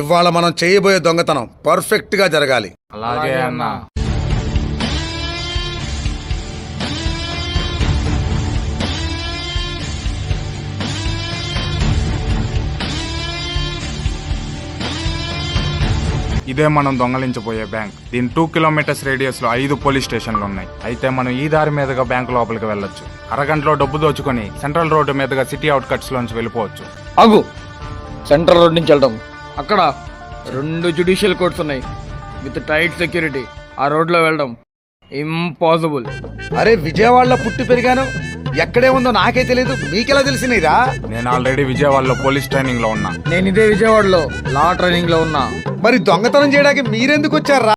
ఇవాళ మనం చేయబోయే దొంగతనం పర్ఫెక్ట్ గా జరగాలి. అలాగే అన్నా. ఇదే మనం దొంగలించబోయే బ్యాంక్. దీని 2 కిలోమీటర్స్ రేడియస్ లో 5 పోలీస్ స్టేషన్లు ఉన్నాయి. అయితే మనం ఈ దారి మీదుగా బ్యాంక్ లోపలికి వెళ్ళొచ్చు. అరగంటలో డబ్బు దోచుకొని సెంట్రల్ రోడ్డు మీదుగా సిటీ అవుట్ కట్స్ లోంచి వెళ్ళిపోవచ్చు. ఆగు, సెంట్రల్ రోడ్ నుంచి వెళ్దాం. అక్కడ 2 జ్యుడిషియల్ కోర్ట్స్ ఉన్నాయి విత్ టైట్ సెక్యూరిటీ. ఆ రోడ్లో వెళ్ళడం ఇంపాసిబుల్. అరే విజయవాడలో పుట్టి పెరిగాను, ఎక్కడే ఉందో నాకే తెలియదు, మీకెలా తెలిసినరా? నేను ఆల్రెడీ విజయవాడలో పోలీస్ ట్రైనింగ్ లో ఉన్నా. నేను ఇదే విజయవాడలో లా ట్రైనింగ్ లో ఉన్నా. మరి దొంగతనం చేయడానికి మీరెందుకు వచ్చారా?